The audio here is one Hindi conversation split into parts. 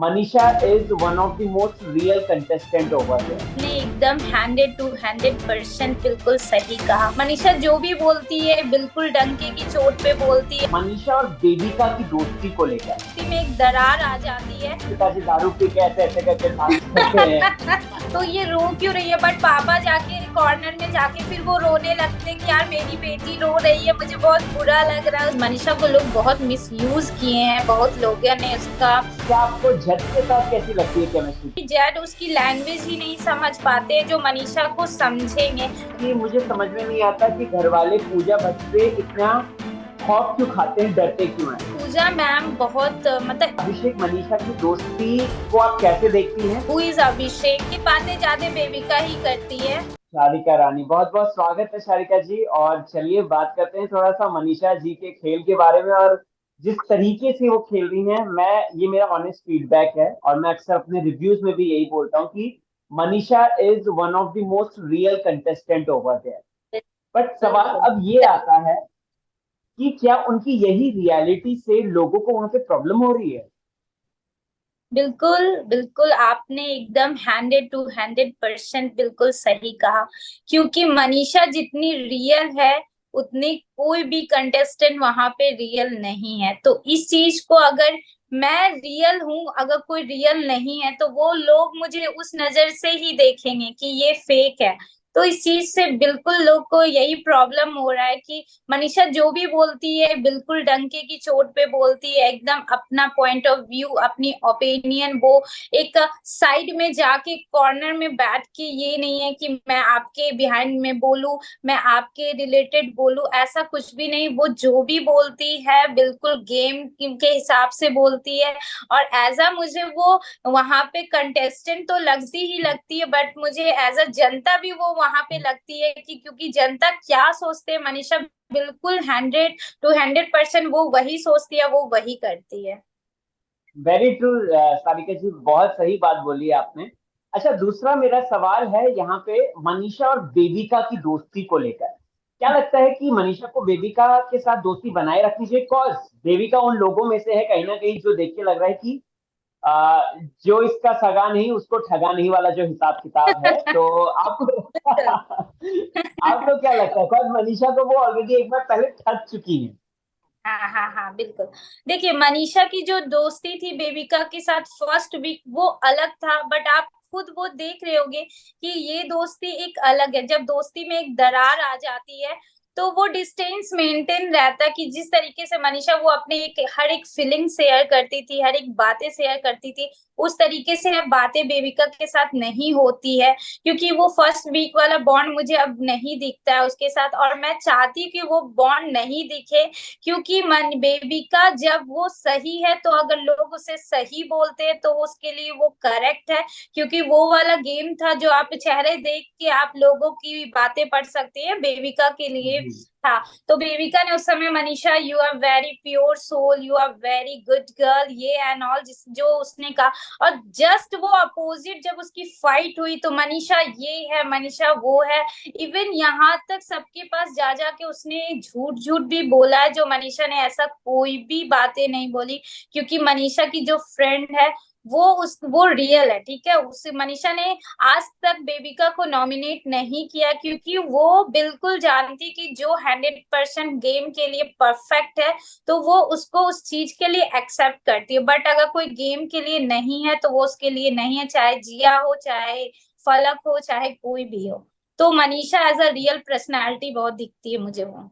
Manisha is one of the most real contestant over there. ने एकदम 100% बिल्कुल सही कहा। मनीषा जो भी बोलती है बिल्कुल डंके की चोट पे बोलती है। मनीषा और देविका की दोस्ती को लेकर दोस्ती में एक दरार आ जाती है। पिताजी दारू पी के ऐसे ऐसे करके डांस करते हैं। तो ये रो क्यों रही है, बट पापा जाके कॉर्नर में जाके फिर वो रोने लगते हैं कि यार मेरी बेटी रो रही है, मुझे बहुत बुरा लग रहा है। मनीषा को लोग बहुत मिसयूज किए हैं, बहुत लोगों ने उसका। क्या आपको जज के साथ कैसी लगती है केमिस्ट्री? जज उसकी लैंग्वेज ही नहीं समझ पाते जो मनीषा को समझेंगे। कि मुझे समझ में नहीं आता कि घर वाले पूजा भट्ट से इतना खौफ क्यों खाते हैं, डरते क्यों हैं? पूजा मैम बहुत मतलब अभिषेक मनीषा की दोस्ती को आप कैसे देखती हैं? हु इज अभिषेक की बातें ज्यादा बेबिका ही करती है। शारिका रानी, बहुत बहुत स्वागत है शारिका जी। और चलिए बात करते हैं थोड़ा सा मनीषा जी के खेल के बारे में और जिस तरीके से वो खेल रही हैं। ये मेरा ऑनेस्ट फीडबैक है और मैं अक्सर अपने रिव्यूज में भी यही बोलता हूँ कि Manisha is one of the most real contestant over there. But सवाल अब ये आता है कि क्या उनकी यही रियलिटी से लोगों को वहां पे प्रॉब्लम हो रही है? बिल्कुल बिल्कुल, आपने एकदम 100% बिल्कुल सही कहा। क्योंकि मनीषा जितनी रियल है उतनी कोई भी कंटेस्टेंट वहां पे रियल नहीं है। तो इस चीज को अगर मैं रियल हूं, अगर कोई रियल नहीं है तो वो लोग मुझे उस नजर से ही देखेंगे कि ये फेक है। तो इस चीज से बिल्कुल लोग को यही प्रॉब्लम हो रहा है कि मनीषा जो भी बोलती है बिल्कुल डंके की चोट पे बोलती है, एकदम अपना पॉइंट ऑफ व्यू, अपनी ओपिनियन वो एक साइड में जाके कॉर्नर में बैठ के, ये नहीं है कि मैं आपके बिहाइंड में बोलूं, मैं आपके रिलेटेड बोलूं, ऐसा कुछ भी नहीं। वो जो भी बोलती है बिल्कुल गेम के हिसाब से बोलती है। और एज अ मुझे वो वहां पे कंटेस्टेंट तो लगती ही लगती है, बट मुझे एज अ जनता भी वो वहां पे लगती है कि क्योंकि जनता क्या सोचते हैं मनीषा बिल्कुल 100% वो वही सोचती है, वो वही करती है। वेरी ट्रू सारिका जी, बहुत सही बात बोली आपने। अच्छा, दूसरा मेरा सवाल है यहाँ पे मनीषा और बेबिका की दोस्ती को लेकर। क्या लगता है कि मनीषा को बेबिका के साथ दोस्ती बनाए रखनी चाहिए? कॉज बेबिका उन लोगों में से है कहीं ना कहीं जो देख के लग रहा है कि जो इसका सगा नहीं उसको ठगा नहीं वाला जो हिसाब किताब है। तो आपको आपको क्या लगता है? कॉज मनीषा को वो ऑलरेडी एक बार पहले ठग चुकी है। हाँ हाँ हाँ, बिल्कुल। देखिए मनीषा की जो दोस्ती थी बेबिका के साथ फर्स्ट वीक वो अलग था, बट आप खुद वो देख रहे होंगे कि ये दोस्ती एक अलग है। जब दोस्ती में एक दरार आ जाती है तो वो डिस्टेंस मेंटेन रहता है कि जिस तरीके से मनीषा वो अपने एक हर एक फीलिंग शेयर करती थी, हर एक बातें शेयर करती थी, उस तरीके से बातें बेबिका के साथ नहीं होती है। क्योंकि वो फर्स्ट वीक वाला बॉन्ड मुझे अब नहीं दिखता है उसके साथ, और मैं चाहती हूँ कि वो बॉन्ड नहीं दिखे। क्योंकि मन बेबिका जब वो सही है तो अगर लोग उसे सही बोलते हैं तो उसके लिए वो करेक्ट है। क्योंकि वो वाला गेम था जो आप चेहरे देख के आप लोगों की बातें पढ़ सकते हैं, बेबिका के लिए जी। था। तो बेबिका ने उस समय Manisha you are very pure soul, you are very good girl, ये एंड ऑल जो उसने कहा। और जस्ट वो अपोजिट जब उसकी फाइट हुई तो मनीषा ये है, मनीषा वो है। इवन यहाँ तक सबके पास जा जाके उसने झूठ झूठ भी बोला है, जो मनीषा ने ऐसा कोई भी बातें नहीं बोली। क्योंकि मनीषा की जो फ्रेंड है वो रियल है, ठीक है। उस मनीषा ने आज तक बेबिका को नॉमिनेट नहीं किया क्योंकि वो बिल्कुल जानती कि जो 100% गेम के लिए परफेक्ट है तो वो उसको उस चीज के लिए एक्सेप्ट करती है। बट अगर कोई गेम के लिए नहीं है तो वो उसके लिए नहीं है, चाहे जिया हो, चाहे फलक हो, चाहे कोई भी हो। तो Manisha as a real personality बहुत दिखती है मुझे वो।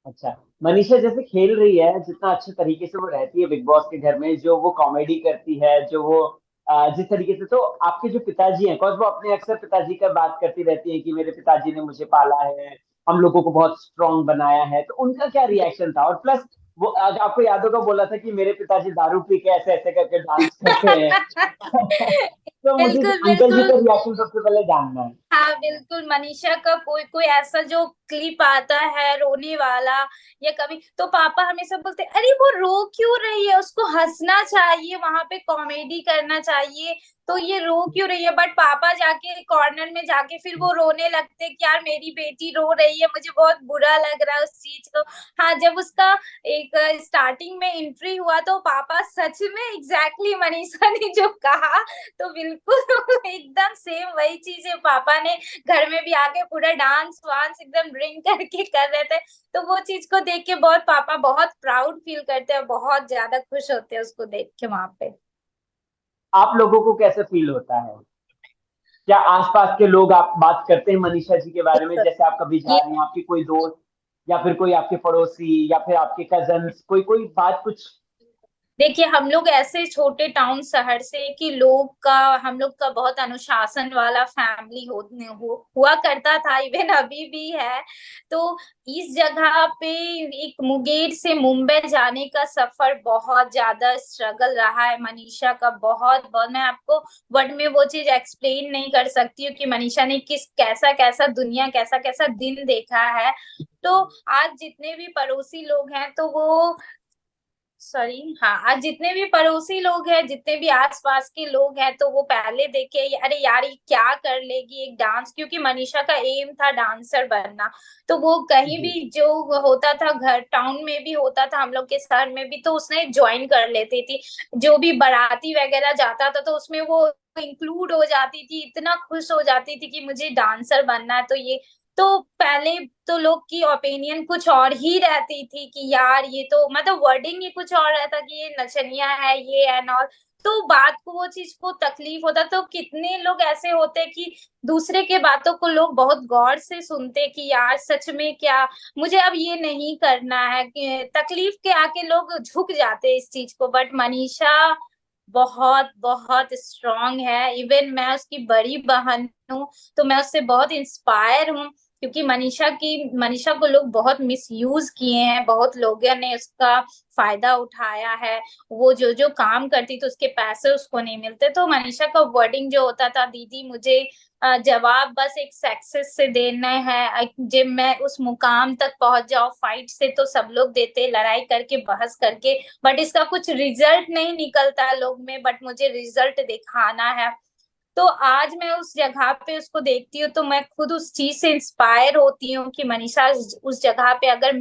अच्छा, मनीषा जैसे खेल रही है, जितना अच्छे तरीके से वो रहती है बिग बॉस के घर में, जो वो कॉमेडी करती है, जो वो जिस तरीके से, तो आपके जो पिताजी हैं, कौन वो अपने अक्सर पिताजी का बात करती रहती है कि मेरे पिताजी ने मुझे पाला है, हम लोगों को बहुत स्ट्रांग बनाया है। तो उनका क्या रिएक्शन था? और प्लस वो आपको याद होगा बोला था कि मेरे पिताजी दारू पी के ऐसे ऐसे करके डांस करते हैं। तो मुझे बिल्कुल अंकल जी बिल्कुल। का रिएक्शन सबसे पहले जानना है। हाँ बिल्कुल, मनीषा का कोई कोई ऐसा जो क्लिप आता है रोने वाला, या कभी तो पापा हमेशा बोलते अरे वो रो क्यों रही है, उसको हंसना चाहिए, वहां पे कॉमेडी करना चाहिए, तो ये रो क्यों रही है। बट पापा जाके कॉर्नर में जाके फिर वो रोने लगते कि यार मेरी बेटी रो रही है, मुझे बहुत बुरा लग रहा है उस चीज को। हाँ, जब उसका एक स्टार्टिंग में एंट्री हुआ तो पापा सच में एग्जैक्टली मनीषा ने जो कहा, तो बिल्कुल एकदम सेम वही चीज है। पापा ने घर में भी आके पूरा डांस वांस एकदम ड्रिंक करके कर रहे थे, तो वो चीज को देख के बहुत पापा बहुत प्राउड फील करते हैं, बहुत ज्यादा खुश होते हैं उसको देख के वहां पे। आप लोगों को कैसे फील होता है? क्या आसपास के लोग आप बात करते हैं मनीषा जी के बारे में, जैसे आप कभी जा ये रहे हैं, आपके कोई दोस्त या फिर कोई आपके पड़ोसी या फिर आपके कजन्स, कोई कोई बात कुछ? देखिए, हम लोग ऐसे छोटे टाउन शहर से कि लोग का हम लोग का बहुत अनुशासन वाला फैमिली हुआ करता था, इवन अभी भी है। तो इस जगह पे एक मुंगेर से मुंबई जाने का सफर बहुत ज्यादा स्ट्रगल रहा है मनीषा का, बहुत बहुत। मैं आपको वर्ड में वो चीज एक्सप्लेन नहीं कर सकती हूँ कि मनीषा ने किस कैसा कैसा दुनिया, कैसा कैसा दिन देखा है। तो आज जितने भी पड़ोसी लोग हैं तो वो सॉरी, हाँ, आज जितने भी पड़ोसी लोग हैं, जितने भी आसपास के लोग हैं, तो वो पहले देखे अरे यार ये क्या कर लेगी एक डांस, क्योंकि मनीषा का एम था डांसर बनना। तो वो कहीं जी। भी जो होता था, घर टाउन में भी होता था, हम लोग के शहर में भी, तो उसने ज्वाइन कर लेती थी। जो भी बाराती वगैरह जाता था तो उसमें वो इंक्लूड हो जाती थी, इतना खुश हो जाती थी कि मुझे डांसर बनना है। तो ये तो पहले तो लोग की ओपिनियन कुछ और ही रहती थी कि यार ये तो मतलब वर्डिंग ही कुछ और रहता कि ये नचनिया है ये एंड ऑल। तो बात को वो चीज को तकलीफ होता, तो कितने लोग ऐसे होते कि दूसरे के बातों को लोग बहुत गौर से सुनते कि यार सच में क्या, मुझे अब ये नहीं करना है, कि तकलीफ के आके लोग झुक जाते इस चीज को। बट मनीषा बहुत बहुत स्ट्रांग है, इवन मैं उसकी बड़ी बहन हूँ, तो मैं उससे बहुत इंस्पायर हूँ। क्योंकि मनीषा को लोग बहुत मिस यूज किए हैं, बहुत लोगों ने उसका फायदा उठाया है। वो जो जो काम करती थी उसके पैसे उसको नहीं मिलते, तो मनीषा का वर्डिंग जो होता था, दीदी मुझे जवाब बस एक सक्सेस से देना है, जब मैं उस मुकाम तक पहुंच जाऊं, फाइट से तो सब लोग देते, लड़ाई करके बहस करके, बट इसका कुछ रिजल्ट नहीं निकलता लोग में, बट मुझे रिजल्ट दिखाना है। तो आज मैं उस जगह पे उसको देखती हूँ तो मैं खुद उस चीज से इंस्पायर होती हूँ कि मनीषा उस जगह पे अगर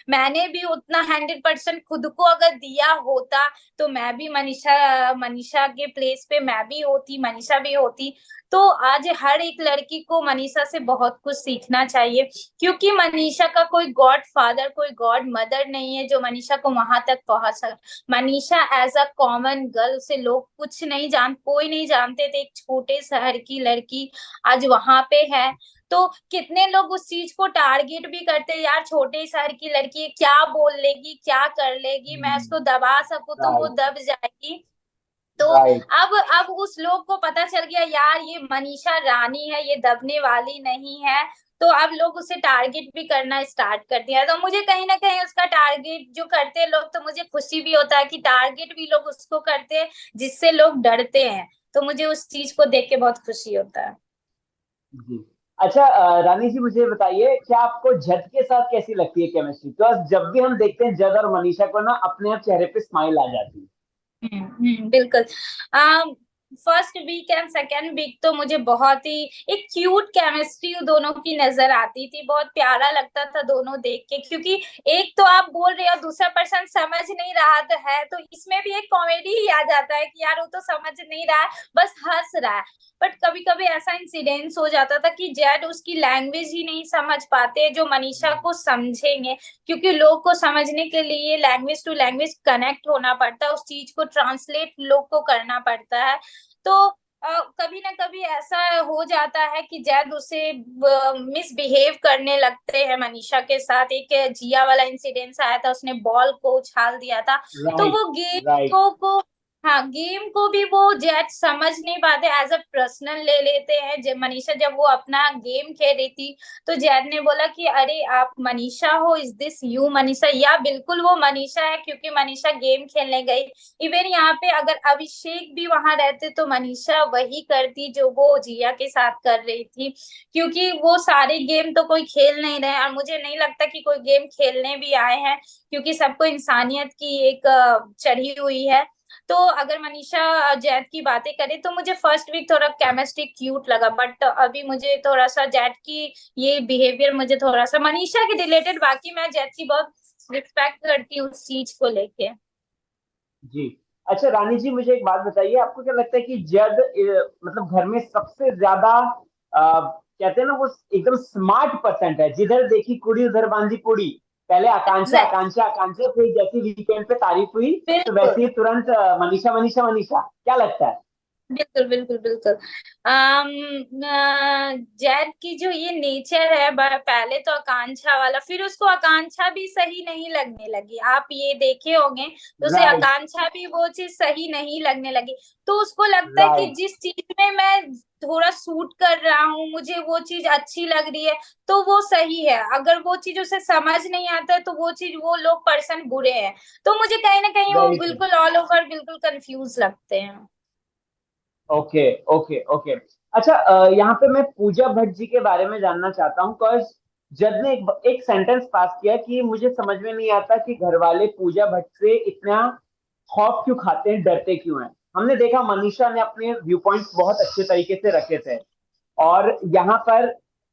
मैंने भी उतना 100% खुद को अगर दिया होता, तो मैं भी मनीषा मनीषा के प्लेस पे मैं भी होती, मनीषा भी होती। तो आज हर एक लड़की को मनीषा से बहुत कुछ सीखना चाहिए, क्योंकि मनीषा का कोई गॉड फादर, कोई गॉड मदर नहीं है जो मनीषा को वहां तक पहुंच सका। Manisha as a common girl से लोग कुछ नहीं जान कोई नहीं जानते थे, एक छोटे शहर की लड़की आज वहां पे है। तो कितने लोग उस चीज को टारगेट भी करते हैं, यार छोटे शहर की लड़की है, क्या बोल लेगी, क्या कर लेगी, मैं उसको दबा सकूं तो वो राइट। दब जाएगी। तो राइट। अब उस लोग को पता चल गया यार ये मनीषा रानी है, ये दबने वाली नहीं है। तो अब लोग उसे टारगेट भी करना स्टार्ट कर दिया है। तो मुझे कहीं ना कहीं उसका टारगेट जो करते हैं लोग, तो मुझे खुशी भी होता है कि टारगेट भी लोग उसको करते हैं जिससे लोग डरते हैं। तो मुझे उस चीज को देख के बहुत खुशी होता है। जी। अच्छा, रानी जी मुझे बताइए, क्या आपको जज के साथ कैसी लगती है केमिस्ट्री? बिकॉज जब भी हम देखते हैं जज और मनीषा को ना, अपने आप चेहरे पे स्माइल आ जाती है। बिल्कुल। First week and second week तो मुझे बहुत ही एक क्यूट केमिस्ट्री दोनों की नजर आती थी, बहुत प्यारा लगता था दोनों देख के, क्योंकि एक तो आप बोल रहे हो दूसरा पर्सन समझ नहीं रहा तो है, तो इसमें भी एक कॉमेडी ही आ जाता है कि यार वो तो समझ नहीं रहा है, बस हंस रहा है। बट कभी कभी ऐसा इंसिडेंस हो जाता था कि जैड उसकी लैंग्वेज ही नहीं समझ पाते जो मनीषा को समझेंगे, क्योंकि लोग को समझने के लिए लैंग्वेज टू लैंग्वेज कनेक्ट होना पड़ता है, उस चीज को ट्रांसलेट लोग को करना पड़ता है। तो कभी ना कभी ऐसा हो जाता है कि जैद उसे मिसबिहेव करने लगते हैं मनीषा के साथ। एक जिया वाला इंसिडेंस आया था, उसने बॉल को उछाल दिया था, तो राइट। वो गेम राइट। को हाँ, गेम को भी वो जज समझ नहीं पाते, एज अ पर्सनल ले लेते हैं। जब मनीषा, जब वो अपना गेम खेल रही थी, तो जैद ने बोला कि अरे आप मनीषा हो, इज दिस यू मनीषा? या बिल्कुल वो मनीषा है, क्योंकि मनीषा गेम खेलने गई। इवन यहाँ पे अगर अभिषेक भी वहां रहते तो मनीषा वही करती जो वो जिया के साथ कर रही थी, क्योंकि वो सारे गेम तो कोई खेल नहीं रहे, और मुझे नहीं लगता कि कोई गेम खेलने भी आए हैं, क्योंकि सबको इंसानियत की एक चढ़ी हुई है। तो अगर मनीषा जैद की बातें करें, तो मुझे फर्स्ट वीक थोड़ा केमिस्ट्री क्यूट लगा, बट अभी मुझे थोड़ा सा जैद की ये बिहेवियर मुझे थोड़ा सा मनीषा के रिलेटेड, बाकी मैं जैद की बहुत रिस्पेक्ट करती हूँ उस चीज को लेके। जी। अच्छा रानी जी, मुझे एक बात बताइए, आपको क्या लगता है कि जद मतलब घर में सबसे ज्यादा कहते हैं ना, वो एकदम स्मार्ट पर्सन है, जिधर देखी कुड़ी उधर बांधी कुड़ी। पहले आकांक्षा एग्जैक्ट, आकांक्षा आकांक्षा, फिर जैसी वीकेंड पे तारीफ हुई तो बिल्कुल वैसे ही तुरंत मनीषा मनीषा मनीषा। क्या लगता है? बिल्कुल बिल्कुल बिल्कुल। जैद की जो ये नेचर है, पहले तो आकांक्षा वाला, फिर उसको आकांक्षा भी सही नहीं लगने लगी, आप ये देखे होंगे, तो उसे राइट। आकांक्षा भी वो चीज सही नहीं लगने लगी। तो उसको लगता है कि राइट। जिस चीज में मैं थोड़ा सूट कर रहा हूँ, मुझे वो चीज अच्छी लग रही है, तो वो सही है। अगर वो चीज उसे समझ नहीं आता है, तो वो चीज, वो लोग पर्सन बुरे हैं। तो मुझे कहीं ना कहीं वो वेरी ट्रू। बिल्कुल ऑल ओवर बिल्कुल कंफ्यूज लगते हैं। Okay okay okay. अच्छा, यहाँ पे मैं पूजा भट्ट जी के बारे में जानना चाहता हूँ, बिकॉज जज ने एक सेंटेंस पास किया कि मुझे समझ में नहीं आता कि घर वाले पूजा भट्ट से इतना खौफ क्यों खाते हैं, डरते क्यों हैं। हमने देखा मनीषा ने अपने व्यू पॉइंट्स बहुत अच्छे तरीके से रखे थे, और यहाँ पर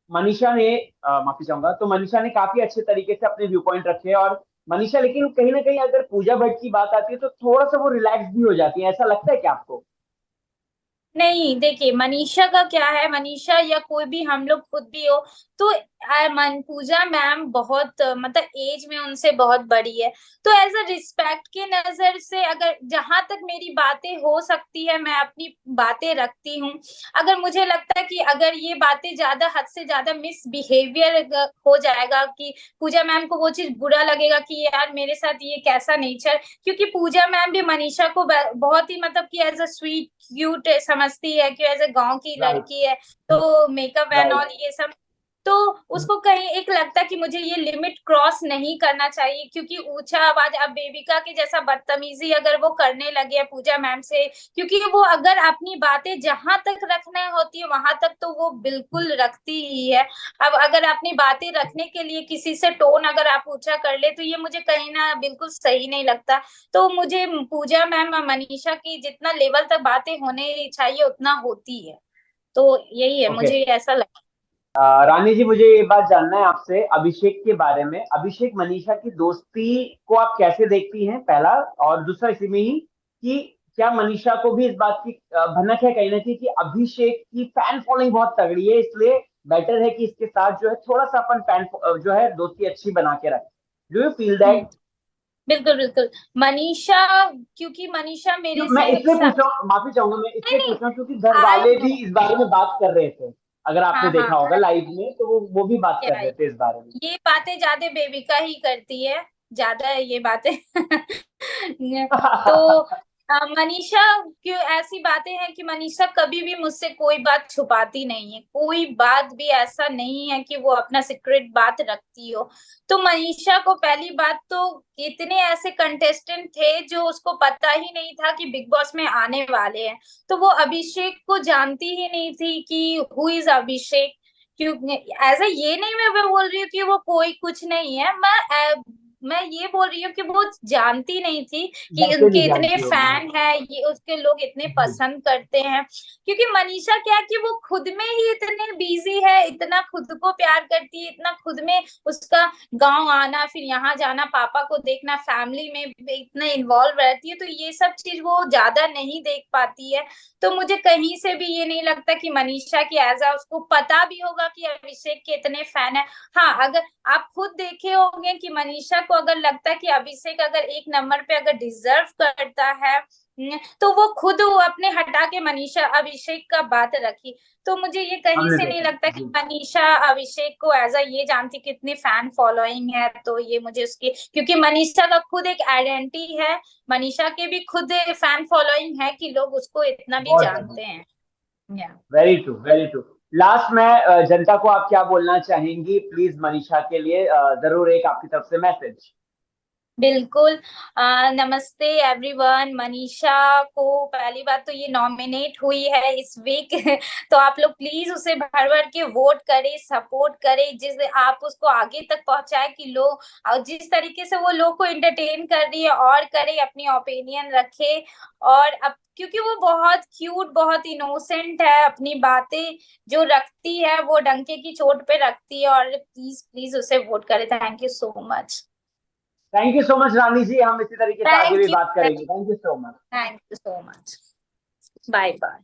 मनीषा ने माफी चाहूंगा, तो मनीषा ने काफी अच्छे तरीके से अपने व्यू पॉइंट रखे। और मनीषा लेकिन कहीं ना कहीं अगर पूजा भट्ट की बात आती है तो थोड़ा सा वो रिलैक्स भी हो जाती है, ऐसा लगता है क्या आपको? नहीं, देखिए मनीषा का क्या है, मनीषा या कोई भी, हम लोग खुद भी हो, तो मन पूजा मैम बहुत मतलब एज में उनसे बहुत बड़ी है। तो एज अ रिस्पेक्ट के नजर से, अगर जहां तक मेरी बातें हो सकती है, मैं अपनी बातें रखती हूँ। अगर मुझे लगता है कि अगर ये बातें ज्यादा, हद से ज्यादा मिसबिहेवियर हो जाएगा, कि पूजा मैम को वो चीज बुरा लगेगा कि यार मेरे साथ ये कैसा नेचर, क्योंकि पूजा मैम भी मनीषा को बहुत ही मतलब कि एज अ स्वीट क्यूट समझती है, कि एज ए गांव की राइट। लड़की है, तो मेकअप एंड ऑल राइट। ये सब। तो उसको कहीं एक लगता है कि मुझे ये लिमिट क्रॉस नहीं करना चाहिए, क्योंकि ऊंचा आवाज, अब बेबिका के जैसा बदतमीजी अगर वो करने लगे पूजा मैम से, क्योंकि वो अगर अपनी बातें जहां तक रखना होती है वहां तक तो वो बिल्कुल रखती ही है। अब अगर अपनी बातें रखने के लिए किसी से टोन अगर आप ऊंचा कर ले, तो ये मुझे कहीं ना बिल्कुल सही नहीं लगता। तो मुझे पूजा मैम और मनीषा की जितना लेवल तक बातें होने चाहिए उतना होती है। तो यही है, ओके। मुझे ऐसा लगता रानी जी, मुझे ये बात जानना है आपसे अभिषेक के बारे में। अभिषेक मनीषा की दोस्ती को आप कैसे देखती हैं, पहला। और दूसरा इसी में ही कि क्या मनीषा को भी इस बात की भनक है कहीं ना कहीं कि अभिषेक की फैन फॉलोइंग बहुत तगड़ी है, इसलिए बेटर है कि इसके साथ जो है थोड़ा सा अपन फैन जो है दोस्ती अच्छी बना के रखें। डू यू फील है। दैट? बिल्कुल बिल्कुल। मनीषा, क्योंकि मनीषा मेरे मैं से इसलिए पूछ रहा हूँ, माफी चाहूंगा, मैं नहीं इसलिए नहीं, पूछ रहा हूँ क्योंकि घर आई वाले नो। भी इस बारे में बात कर रहे थे। अगर आपने हाँ हाँ, देखा होगा लाइव में तो वो भी बात कर रहे थे इस बारे में। ये बातें ज्यादा बेबिका ही करती है, ज्यादा ये बातें। तो मनीषा, क्यों ऐसी बातें हैं कि मनीषा कभी भी मुझसे कोई बात छुपाती नहीं है, कोई बात भी ऐसा नहीं है कि वो अपना सीक्रेट बात रखती हो। तो मनीषा को पहली बात तो, इतने ऐसे कंटेस्टेंट थे जो उसको पता ही नहीं था कि बिग बॉस में आने वाले हैं, तो वो अभिषेक को जानती ही नहीं थी कि हु इज अभिषेक। क्यों, ऐसा ये नहीं मैं बोल रही हूँ कि वो कोई कुछ नहीं है, मैं ये बोल रही हूँ कि वो जानती नहीं थी कि वैसे उनके नहीं इतने जानती होगी। फैन है, ये उसके लोग इतने जी। पसंद करते हैं। क्योंकि मनीषा क्या है कि वो खुद में ही इतने बिजी है, इतना खुद को प्यार करती है, इतना खुद में उसका गांव आना, फिर यहाँ जाना, पापा को देखना, फैमिली में इतना इन्वॉल्व रहती है, तो ये सब चीज वो ज्यादा नहीं देख पाती है। तो मुझे कहीं से भी ये नहीं लगता कि मनीषा की एज आ उसको पता भी होगा कि अभिषेक के इतने फैन है। हाँ, अगर आप खुद देखे होंगे कि मनीषा को अगर लगता है कि अभिषेक अगर एक नंबर पे अगर डिजर्व करता है, तो वो खुद वो अपने हटा के मनीषा अभिषेक का बात रखी, तो मुझे ये कहीं हमने से नहीं देखा लगता कि जी। मनीषा अभिषेक को एज अ ये जानती कितनी फैन फॉलोइंग है, तो ये मुझे उसकी, क्योंकि मनीषा का खुद एक आइडेंटिटी है, मनीषा के भी खुद फैन फॉलोइंग है कि लोग उसको इतना भी बहुत ज्यादा। जानते हैं। या very true, very true. Last में जनता को आप क्या बोलना चाहेंगी प्लीज मनीषा के लिए, जरूर एक आपकी तरफ से मैसेज। बिल्कुल। नमस्ते एवरीवन। मनीषा को पहली बात तो ये नॉमिनेट हुई है इस वीक तो आप लोग प्लीज उसे भर भर के वोट करें, सपोर्ट करें, जिस आप उसको आगे तक पहुंचाए कि लोग, और जिस तरीके से वो लोग को एंटरटेन कर रही है और करे, अपनी ओपिनियन रखे। और अब क्योंकि वो बहुत क्यूट, बहुत इनोसेंट है, अपनी बातें जो रखती है वो डंके की चोट पे रखती है, और प्लीज प्लीज उसे वोट करें। Thank you so much. Thank you so much Rani ji, हम इसी तरीके से आगे भी थैंक यू। बात करेंगे। Thank you so much. Thank you so much. Bye bye.